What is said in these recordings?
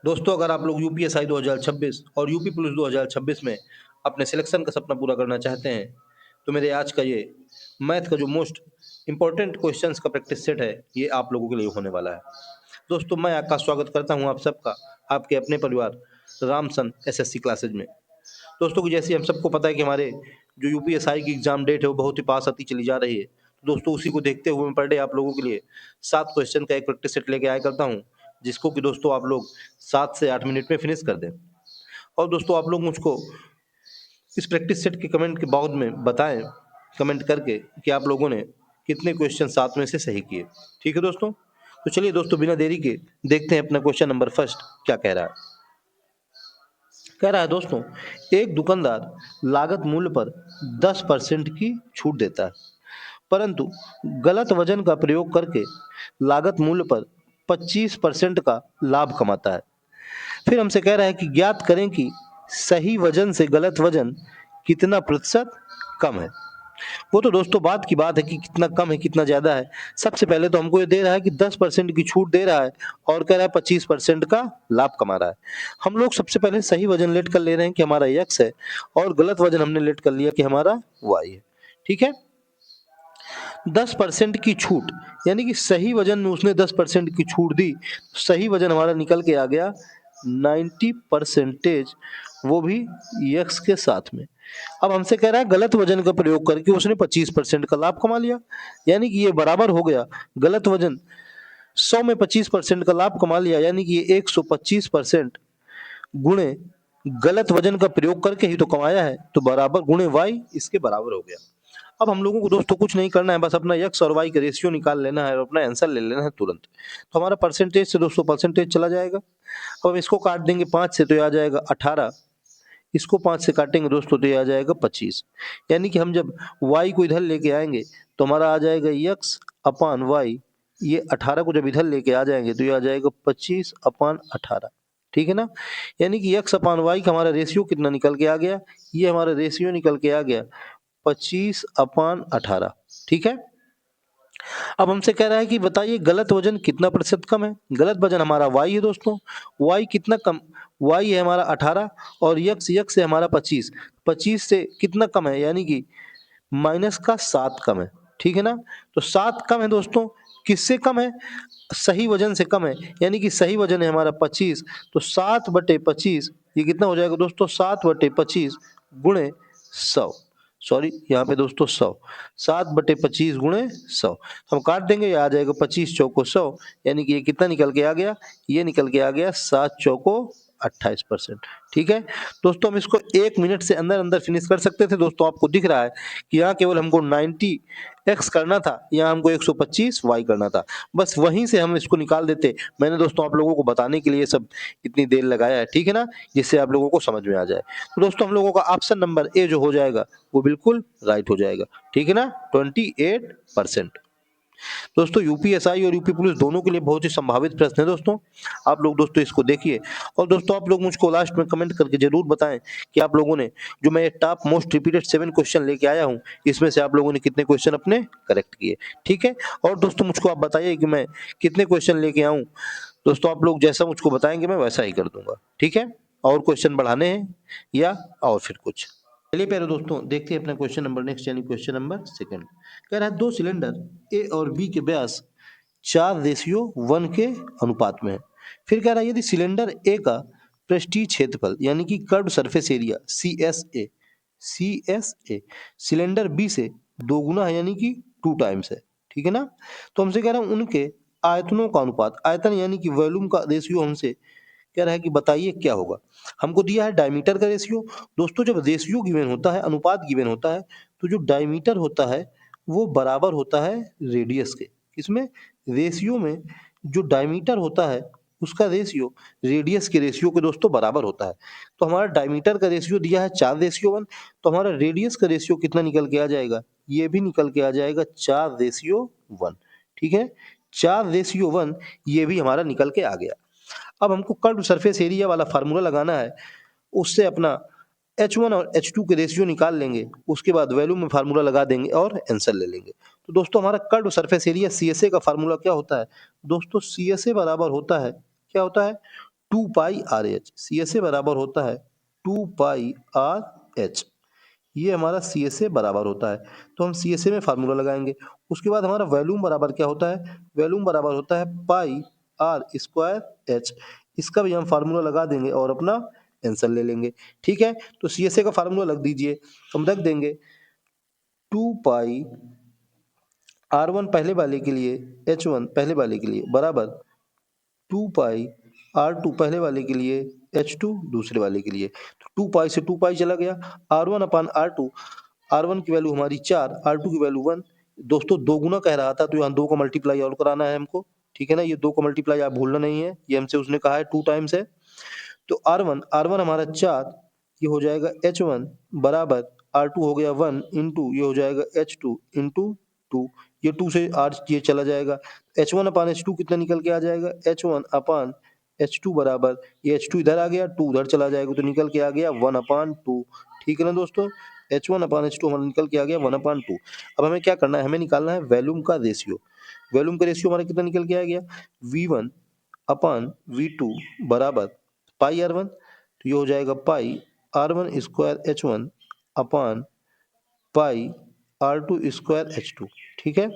दोस्तों, अगर आप लोग यूपीएसआई 2026 और यूपी पुलिस 2026 में अपने सिलेक्शन का सपना पूरा करना चाहते हैं, तो मेरे आज का ये मैथ का जो मोस्ट इम्पोर्टेंट क्वेश्चंस का प्रैक्टिस सेट है, ये आप लोगों के लिए होने वाला है। दोस्तों, मैं आपका स्वागत करता हूँ आप सबका, आपके अपने परिवार रामसन एसएससी क्लासेज में। दोस्तों की जैसे हम सबको पता है कि हमारे जो यूपीएसआई की एग्जाम डेट है वो बहुत ही पास आती चली जा रही है। दोस्तों, उसी को देखते हुए मैं पर डे आप लोगों के लिए 7 क्वेश्चन का एक प्रैक्टिस सेट लेके आया करता हूँ, जिसको कि दोस्तों आप लोग 7 से 8 मिनट में फिनिश कर दें। और दोस्तों, आप लोग मुझको इस प्रैक्टिस सेट के कमेंट के बाद में बताएं, कमेंट करके, कि आप लोगों ने कितने क्वेश्चन 7 में से सही किए। ठीक है दोस्तों? तो चलिए दोस्तों, बिना देरी के देखते हैं अपना क्वेश्चन नंबर फर्स्ट क्या कह रहा है। कह रहा है दोस्तों, एक दुकानदार लागत मूल्य पर 10% की छूट देता है, परंतु गलत वजन का प्रयोग करके लागत मूल्य पर 25% का लाभ कमाता है। फिर हमसे कह रहा है कि ज्ञात करें कि सही वजन से गलत वजन कितना प्रतिशत कम है। वो तो दोस्तों बात की बात है कि कितना कम है कितना ज्यादा है। सबसे पहले तो हमको ये दे रहा है कि 10% की छूट दे रहा है और कह रहा है 25% का लाभ कमा रहा है। हम लोग सबसे पहले सही वजन लेट कर ले रहे हैं कि हमारा x है, और गलत वजन हमने लेट कर लिया कि हमारा y है। ठीक है? 10% की छूट यानी कि सही वजन में उसने 10% की छूट दी, सही वजन हमारा निकल के आ गया 90%, वो भी x के साथ में। अब हमसे कह रहा है गलत वजन का प्रयोग करके उसने 25% का लाभ कमा लिया, यानी कि ये बराबर हो गया। गलत वजन 100 में 25% का लाभ कमा लिया, यानी कि ये 125% गुणे गलत वजन का प्रयोग करके ही तो कमाया है, तो बराबर गुणे y इसके बराबर हो गया। अब हम लोगों को दोस्तों कुछ नहीं करना है, बस अपना x और y का रेशियो निकाल लेना है और अपना आंसर ले लेना है तुरंत। तो हमारा परसेंटेज से दोस्तों परसेंटेज चला जाएगा। अब हम इसको काट देंगे 5 से तो ये आ जाएगा 18, इसको 5 से काटेंगे दोस्तों तो ये आ जाएगा 25। यानी कि हम जब y को इधर लेके आएंगे तो हमारा आ जाएगा x अपान y, ये 18 को जब इधर लेके आ जाएंगे तो ये आ जाएगा 25 अपान 18। ठीक है ना? यानी कि x अपान y का हमारा रेशियो कितना निकल के आ गया, ये हमारा रेशियो निकल के आ गया 25 अपान 18। ठीक है? अब हमसे कह रहा है कि बताइए गलत वजन कितना प्रतिशत कम है। गलत वजन हमारा y है दोस्तों। y कितना कम, y है हमारा 18 और x है हमारा 25। 25 से कितना कम है, यानी कि माइनस का 7 कम है। ठीक है ना? तो 7 कम है दोस्तों, किससे कम है? सही वजन से कम है, यानी कि सही वजन है हमारा 25, तो 7/25 ये कितना हो जाएगा दोस्तों, 7/25 गुणे 100। सॉरी, यहाँ पे दोस्तों 100, 7/25 गुणे 100 हम काट देंगे, ये आ जाएगा 25 चौको 100, यानी कि ये कितना निकल के आ गया, ये निकल के आ गया 7 चौको 28%। ठीक है दोस्तों, हम इसको 1 मिनट से अंदर अंदर फिनिश कर सकते थे। दोस्तों आपको दिख रहा है कि यहाँ केवल हमको 90x करना था, यहाँ हमको 125y करना था, बस वहीं से हम इसको निकाल देते। मैंने दोस्तों आप लोगों को बताने के लिए सब इतनी देर लगाया है, ठीक है ना, जिससे आप लोगों को समझ में आ जाए। तो दोस्तों हम लोगों का ऑप्शन नंबर ए जो हो जाएगा वो बिल्कुल राइट हो जाएगा। ठीक है ना, 28%। दोस्तों यूपीएसआई और यूपी पुलिस दोनों के लिए बहुत ही संभावित प्रश्न है दोस्तों। आप लोग दोस्तों इसको देखिए, और दोस्तों आप लोग मुझको लास्ट में कमेंट करके जरूर बताएं कि आप लोगों ने जो मैं टॉप मोस्ट रिपीटेड 7 क्वेश्चन लेके आया हूं, इसमें से आप लोगों ने कितने क्वेश्चन अपने करेक्ट किए। ठीक है, और दोस्तों मुझको आप बताइए कि मैं कितने क्वेश्चन लेके आऊं। दोस्तों आप लोग जैसा मुझको बताएंगे मैं वैसा ही कर दूंगा। ठीक है, और क्वेश्चन बढ़ाने हैं या और फिर कुछ। चलिए प्यारे दोस्तों, देखते हैं अपना क्वेश्चन नंबर नेक्स्ट, यानी क्वेश्चन नंबर सेकंड। कह रहा है दो सिलेंडर ए और बी के व्यास 4:1 के अनुपात में है। फिर कह रहा है यदि सिलेंडर ए का पृष्ठीय क्षेत्रफल यानी कि curve surface area C S A cylinder B से दोगुना है, यानी कि 2 टाइम्स है। ठीक है ना? तो हमसे कह रहा है उनके आयतनों का अनुपात, आयतन यानी कि वॉल्यूम का रेशियो हमसे कह रहा है कि बताइए क्या होगा। हमको दिया है डायमीटर का रेशियो। दोस्तों जब रेशियो गिवन होता है, अनुपात गिवन होता है, तो जो डायमीटर होता है वो बराबर होता है रेडियस के। किसमें? रेशियो में जो डायमीटर होता है उसका रेशियो रेडियस के रेशियो के दोस्तों बराबर होता है। तो हमारा डायमीटर का रेशियो दिया है 4:1, तो हमारा रेडियस का रेशियो कितना निकल के आ जाएगा, ये भी निकल के आ जाएगा 4:1। ठीक है, 4:1 ये भी हमारा निकल के आ गया। अब हमको कर्व सरफेस एरिया वाला फार्मूला लगाना है, उससे अपना H1 और H2 के रेशियो निकाल लेंगे, उसके बाद वैल्यू में फार्मूला लगा देंगे और आंसर ले लेंगे। तो दोस्तों हमारा कर्व सरफेस एरिया CSA का फार्मूला क्या होता है दोस्तों, CSA बराबर होता है, क्या होता है, two pi R H. C S A बराबर होता है टू पाई आर एच, ये हमारा सी एस ए बराबर होता है। तो हम सी एस ए में फार्मूला लगाएंगे। उसके बाद हमारा वॉल्यूम बराबर क्या होता है, वॉल्यूम बराबर होता है पाई आर स्क्वायर एच। इसका भी हम फार्मूला लगा देंगे और अपना आंसर ले लेंगे। ठीक है, तो सी एस ए का फार्मूला लग दीजिए, हम रख देंगे टू पाई आर वन पहले वाले के लिए, एच वन पहले वाले के लिए बराबर टू पाई आर टू पहले वाले के लिए, एच टू दूसरे वाले के लिए। तो टू पाई से टू पाई चला गया, R one upon R two, R one की वैल्यू हमारी 4, आर टू की वैल्यू 1। दोस्तों दो गुना कह रहा था तो यहाँ दो का मल्टीप्लाई और कराना है हमको। ठीक है ना, ये दो का मल्टीप्लाई आप भूलना नहीं है, ये हमसे उसने कहा है 2 टाइम्स है। तो आर वन हमारा 4, ये हो जाएगा एच वन बराबर आर टू हो गया 1 इंटू ये हो जाएगा एच टू इंटू 2। ये 2 से आर ये चला जाएगा, H one upon H two कितना निकल के आ जाएगा, H one upon H two बराबर ये एच टू इधर आ गया, 2 उधर चला जाएगा तो निकल के आ गया 1/2। ठीक है ना दोस्तों, H one upon H two हमारा निकल के आ गया 1/2। अब हमें क्या करना है, हमें निकालना है वॉल्यूम का रेशियो। वॉल्यूम का रेशियो हमारा कितना निकल के आ गया, V1 अपान V2 बराबर पाई R1। तो ये हो जाएगा पाई R1 स्क्वायर H1 अपान पाई R2 स्क्वायर H2। ठीक है,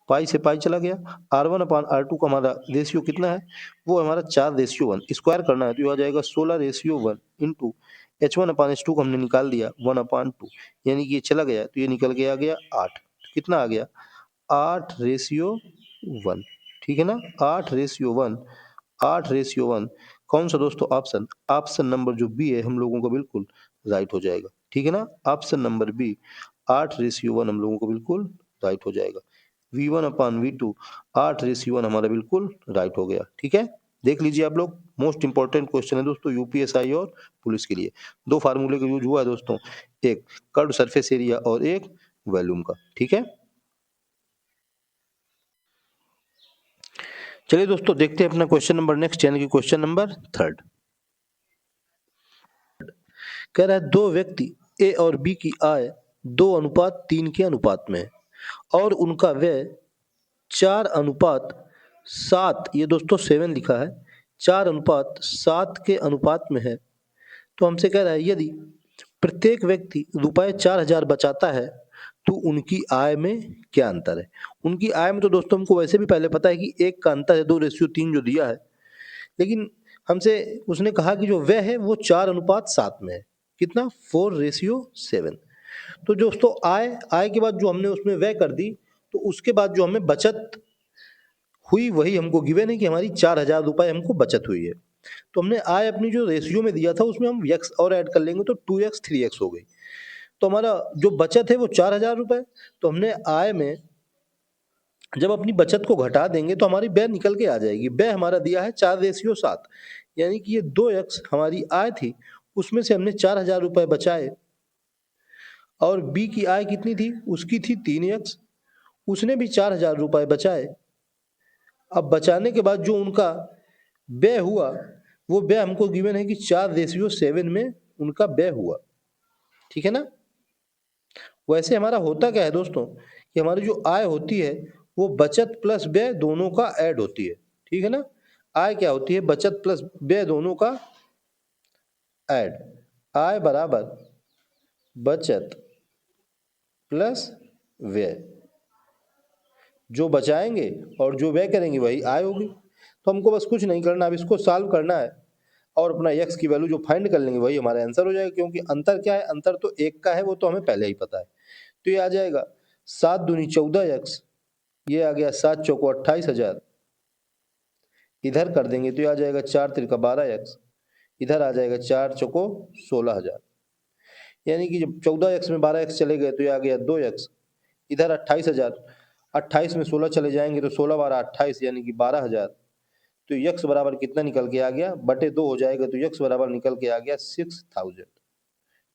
पाई से पाई चला गया, R1 अपान R2 का हमारा रेशियो कितना है, वो हमारा 4:1। स्क्वायर करना है तो ये आ जाएगा 16:1 इंटू H1 अपान H2 को हमने निकाल दिया 1/2, यानी कि ये चला गया तो ये निकल के आ गया 8। कितना आ गया, 8:1। ठीक है ना, 8:1, 8:1। कौन सा दोस्तों, ऑप्शन, ऑप्शन नंबर जो बी है हम लोगों का बिल्कुल राइट हो जाएगा। ठीक है ना, ऑप्शन नंबर बी 8:1 हम लोगों को बिल्कुल राइट हो जाएगा। V1 अपान V2 8:1 हमारा बिल्कुल राइट हो गया। ठीक है, देख लीजिए आप लोग, मोस्ट इंपॉर्टेंट क्वेश्चन है दोस्तों यूपीएसआई और पुलिस के लिए। दो फार्मूले का यूज हुआ है दोस्तों, एक कर्व सरफेस एरिया और एक वॉल्यूम का। ठीक है, चलिए दोस्तों देखते हैं अपना क्वेश्चन नंबर नेक्स्ट, यानी कि क्वेश्चन नंबर 3। कह रहा है दो व्यक्ति ए और बी की आय 2:3 के अनुपात में है और उनका व्यय 4:7, ये दोस्तों 7 लिखा है, 4:7 के अनुपात में है। तो हमसे कह रहा है यदि प्रत्येक व्यक्ति रुपए 4,000 बचाता है तो उनकी आय में क्या अंतर है। उनकी आय में तो दोस्तों हमको वैसे भी पहले पता है कि 1 का अंतर है, 2:3 जो दिया है, लेकिन हमसे उसने कहा कि जो व्यय है वो 4:7 में है। कितना, 4:7। तो दोस्तों आय, आय के बाद जो हमने उसमें व्यय कर दी, तो उसके बाद जो हमें बचत हुई वही हमको गिवन है कि हमारी 4,000 रुपए हमको बचत हुई है। तो हमने आय अपनी जो रेशियो में दिया था उसमें हम x और ऐड कर लेंगे तो 2x 3x हो गई। तो हमारा जो बचत है वो 4,000 रुपए। तो हमने आय में जब अपनी बचत को घटा देंगे तो हमारी व्यय निकल के आ जाएगी। व्यय हमारा दिया है 4:7, यानी कि ये 2x हमारी आय थी, उसमें से हमने 4,000 रुपए बचाए। और बी की आय कितनी थी, उसकी थी 3x, उसने भी 4,000 रुपए बचाए। अब बचाने के बाद जो उनका व्यय हुआ, वो व्यय हमको गिवन है कि 4:7 में उनका व्यय हुआ। ठीक है ना, वैसे हमारा होता क्या है दोस्तों कि हमारी जो आय होती है वो बचत प्लस व्यय दोनों का ऐड होती है। ठीक है ना, आय क्या होती है, बचत प्लस व्यय दोनों का ऐड। आय बराबर बचत प्लस व्यय, जो बचाएंगे और जो व्यय करेंगे वही आय होगी। तो हमको बस कुछ नहीं करना, अब इसको सॉल्व करना है और अपना x की वैल्यू जो फाइंड कर लेंगे वही हमारा आंसर हो जाएगा। क्योंकि अंतर क्या है, अंतर तो 1 का है, वो तो हमें पहले ही पता है। तो ये आ जाएगा 7 दूनी 14x, ये आ गया 7 चौको 28,000, इधर कर देंगे तो ये आ जाएगा 4 तिरका 12x, इधर आ जाएगा 4 चौको 16,000, यानी कि जब 14x में 12x चले गए तो ये आ गया 2x, इधर 28,000, 28 में 16 चले जाएंगे तो 16 12 28, यानी कि 12,000। तो x बराबर कितना निकल के आ गया, बटे 2 हो जाएगा, तो x बराबर निकल के आ गया 6,000।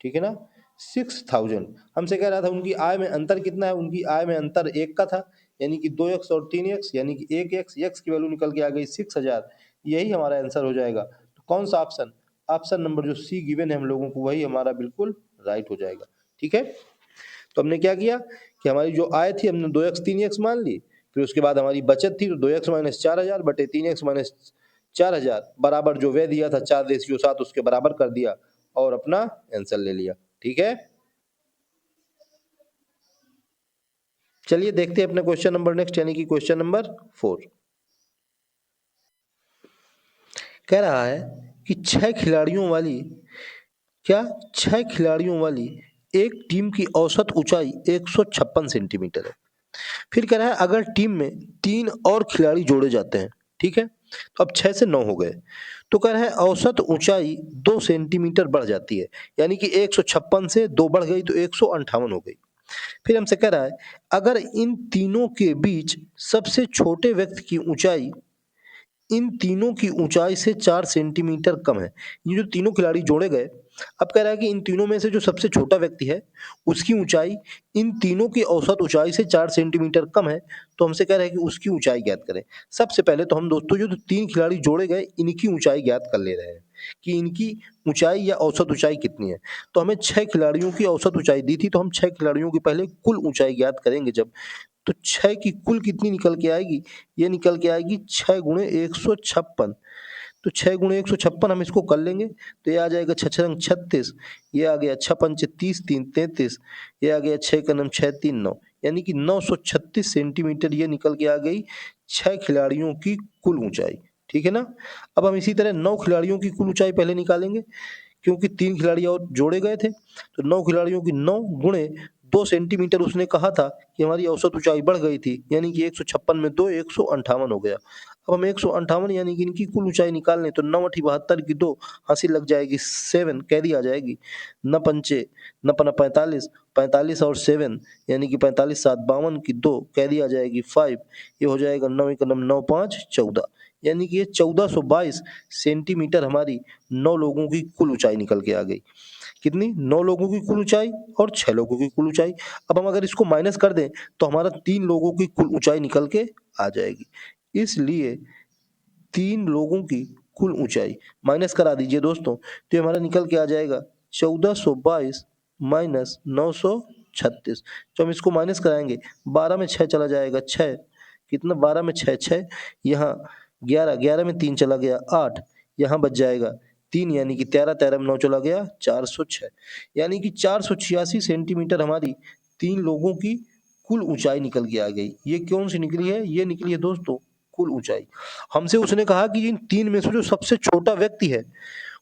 ठीक है ना, 6,000। हमसे कह रहा था उनकी आय में अंतर कितना है, उनकी आय में अंतर 1 का था, यानी कि 2x और 3x, यानी कि 1x, x की वैल्यू निकल के आ गई 6,000। यही हमारा आंसर हो जाएगा। तो कौन सा ऑप्शन, ऑप्शन नंबर जो सी गिवन है हम लोगों को वही हमारा बिल्कुल राइट हो जाएगा। ठीक है, तो हमने क्या किया कि हमारी जो आय थी हमने 2x 3x मान ली, फिर उसके बाद हमारी बचत थी तो 2x माइनस 4,000 बटे 3x माइनस 4000 बराबर जो व्यय दिया था 4:7 उसके बराबर कर दिया और अपना आंसर ले लिया। ठीक है, चलिए देखते हैं अपने क्वेश्चन नंबर नेक्स्ट, यानी कि क्वेश्चन नंबर 4। कह रहा है कि 6 खिलाड़ियों वाली एक टीम की औसत ऊंचाई 156 सेंटीमीटर है। फिर कह रहा है अगर टीम में 3 और खिलाड़ी जोड़े जाते हैं, ठीक है, तो अब 6 से 9 हो गए, तो कह रहा है औसत ऊंचाई 2 सेंटीमीटर बढ़ जाती है, यानी कि 156 से 2 बढ़ गई तो 158 हो गई। फिर हमसे कह रहा है अगर इन तीनों के बीच सबसे छोटे व्यक्ति की ऊंचाई इन तीनों की ऊंचाई से 4 सेंटीमीटर कम है। ये जो तीनों खिलाड़ी जोड़े गए, अब कह रहा है कि इन तीनों में से जो सबसे छोटा व्यक्ति है उसकी ऊंचाई इन तीनों की औसत ऊंचाई से 4 सेंटीमीटर कम है, तो हमसे कह रहा है कि उसकी ऊंचाई ज्ञात करें। सबसे पहले तो हम दोस्तों जो 3 खिलाड़ी जोड़े गए इनकी ऊंचाई ज्ञात कर ले रहे हैं कि इनकी ऊंचाई या औसत ऊंचाई कितनी है। तो हमें 6 खिलाड़ियों की औसत ऊंचाई दी थी, तो हम 6 खिलाड़ियों की पहले कुल ऊंचाई ज्ञात करेंगे जब, तो 6 की कुल कितनी निकल के आएगी, ये निकल के आएगी 6 गुणे 156। तो 6 गुणे 156 हम इसको कर लेंगे तो ये आ जाएगा 6 छंग 36, ये आ गया 6 पंचे 30 3 33, ये आ गया 6 का नम 6 3 9, यानी कि 936 सेंटीमीटर ये निकल के आ गई 6 खिलाड़ियों की कुल ऊंचाई। ठीक है ना। अब हम इसी तरह 9 खिलाड़ियों की कुल ऊंचाई पहले निकालेंगे, क्योंकि 3 खिलाड़ी और जोड़े गए थे, तो 9 खिलाड़ियों की 9 गुणे 2 सेंटीमीटर उसने कहा था कि हमारी औसत ऊंचाई बढ़ गई थी, यानी कि 156 में 2 158 हो गया। अब हम 158 यानी कि इनकी कुल ऊंचाई निकाल लें तो 9 8 72 की 2 हंसी लग जाएगी 7 कैरी आ जाएगी, न पंचे न पना 45, 45 और 7 यानी कि 45 7 52 की 2 कैरी आ जाएगी 5, ये हो जाएगा 9 एक 9 5 14, यानी कि ये 1422 सेंटीमीटर हमारी 9 लोगों की कुल ऊंचाई निकल के आ गई। कितनी, 9 लोगों की कुल ऊंचाई और 6 लोगों की कुल ऊंचाई। अब हम अगर इसको माइनस कर दें तो हमारा 3 लोगों की कुल ऊंचाई निकल के आ जाएगी। इसलिए 3 लोगों की कुल ऊंचाई माइनस करा दीजिए दोस्तों, तो ये हमारा निकल के आ जाएगा 1422 माइनस 936। तो हम इसको माइनस कराएंगे, 12 में 6 चला जाएगा 6, कितना 12 में 6 6, यहाँ 11 11 में 3 चला गया 8, यहाँ बच जाएगा 3, यानी कि 13 13 में 9 चला गया 406, यानी कि 486 सेंटीमीटर हमारी 3 लोगों की कुल ऊंचाई निकल के आ गई। ये कौन सी निकली है, ये निकली है दोस्तों कुल ऊंचाई। हमसे उसने कहा कि इन 3 में से जो सबसे छोटा व्यक्ति है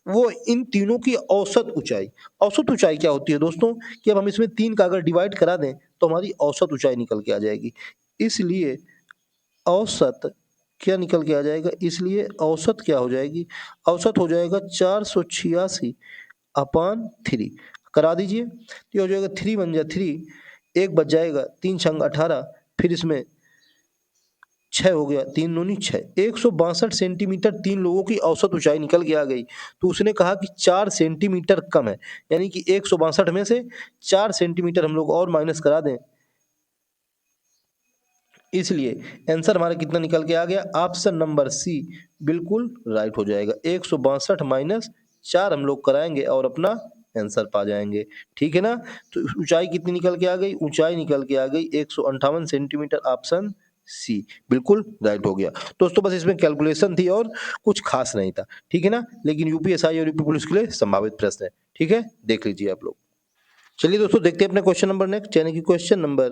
वो इन तीनों की औसत ऊंचाई क्या होती है दोस्तों, कि अब हम इसमें 3 का अगर डिवाइड करा दें तो हमारी औसत ऊंचाई निकल के आ जाएगी। इसलिए औसत क्या निकल के आ जाएगा, इसलिए औसत क्या हो जाएगी, औसत हो जाएगा 486 अपान 3, करा दीजिए, तो ये हो जाएगा 3 बन जाए 3, एक बच जाएगा 3 छंग 18, फिर इसमें 6 हो गया, 3 दूनी 6, 162 सेंटीमीटर 3 लोगों की औसत ऊंचाई निकल के आ गई। तो उसने कहा कि 4 सेंटीमीटर कम है, यानी कि 162 में से 4 सेंटीमीटर हम लोग और माइनस करा दें, इसलिए आंसर हमारा कितना निकल के आ गया, ऑप्शन नंबर सी बिल्कुल राइट हो जाएगा। 162 माइनस 4 हम लोग कराएंगे और अपना आंसर पा जाएंगे। ठीक है ना। तो ऊंचाई कितनी निकल के आ गई, ऊंचाई निकल के आ गई 158 सेंटीमीटर, ऑप्शन सी बिल्कुल राइट हो गया। दोस्तों बस इसमें कैलकुलेशन थी और कुछ खास नहीं था। ठीक है ना, लेकिन यूपीएसआई और यूपी पुलिस के लिए संभावित प्रश्न है। ठीक है, देख लीजिए आप लोग। चलिए दोस्तों देखते हैं अपने क्वेश्चन नंबर नेक्स्ट, यानी कि क्वेश्चन नंबर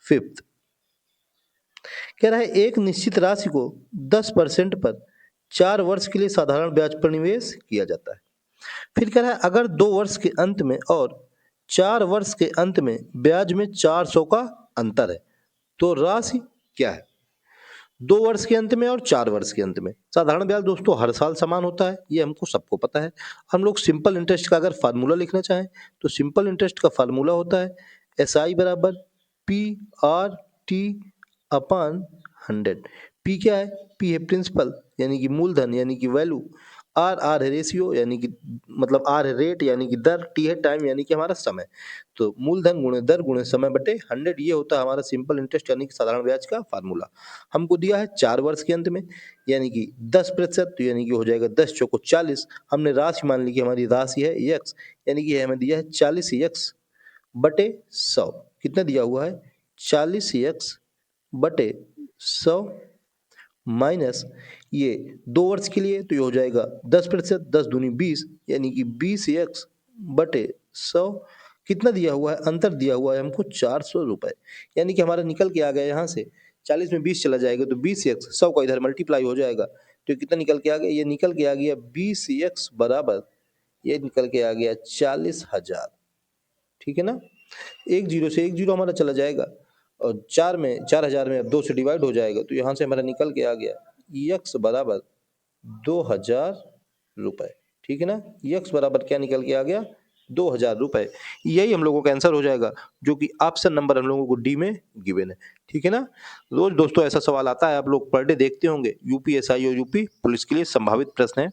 5। कह रहा है एक निश्चित राशि को 10% पर 4 वर्ष के लिए साधारण ब्याज पर निवेश किया जाता है। फिर कह रहा है अगर 2 वर्ष के अंत में और 4 वर्ष के अंत में ब्याज में 400 का अंतर है तो राशि क्या है। 2 वर्ष के अंत में और 4 वर्ष के अंत में साधारण ब्याज दोस्तों हर साल समान होता है, ये हमको सबको पता है। हम लोग सिंपल इंटरेस्ट का अगर फार्मूला लिखना चाहें तो सिंपल इंटरेस्ट का फार्मूला होता है SI बराबर PRT अपान 100। P क्या है, P है प्रिंसिपल यानी कि मूलधन यानी कि वैल्यू, R है रेशियो यानी कि मतलब R है रेट यानी कि दर, T है टाइम यानी कि हमारा समय। तो मूलधन गुणे दर गुणे समय बटे 100, ये होता है हमारा सिंपल इंटरेस्ट यानी कि साधारण ब्याज का फार्मूला। हमको दिया है 4 वर्ष के अंत में यानी कि 10%, तो यानी कि हो जाएगा 10 चौको 40। हमने राशि मान ली कि हमारी राशि है x, यानी कि हमें दिया है 40x बटे 100। कितना दिया हुआ है 40x बटे 100 माइनस ये 2 वर्ष के लिए, तो ये हो जाएगा 10%, 10 दूनी 20, यानी कि 20x बटे 100। कितना दिया हुआ है, अंतर दिया हुआ है हमको 400 रुपए, यानी कि हमारा निकल के आ गया यहाँ से 40 में 20 चला जाएगा तो 20x, 100 का इधर मल्टीप्लाई हो जाएगा, तो ये कितना निकल के आ गया, ये निकल के आ गया 20x बराबर, ये निकल के आ गया 40,000। ठीक है ना, एक जीरो से एक जीरो हमारा चला जाएगा और 4,000 में अब 2 से डिवाइड हो जाएगा, तो यहाँ से हमारा निकल के आ गया यक्स बराबर 2,000 रुपए। ठीक है ना, यक्स बराबर क्या निकल के आ गया, 2,000 रुपए। यही हम लोगों का आंसर हो जाएगा, जो कि ऑप्शन नंबर हम लोगों को डी में गिवन है। ठीक है ना, रोज दोस्तों ऐसा सवाल आता है, आप लोग पर डे देखते होंगे, यूपीएसआई और यूपी पुलिस के लिए संभावित प्रश्न है।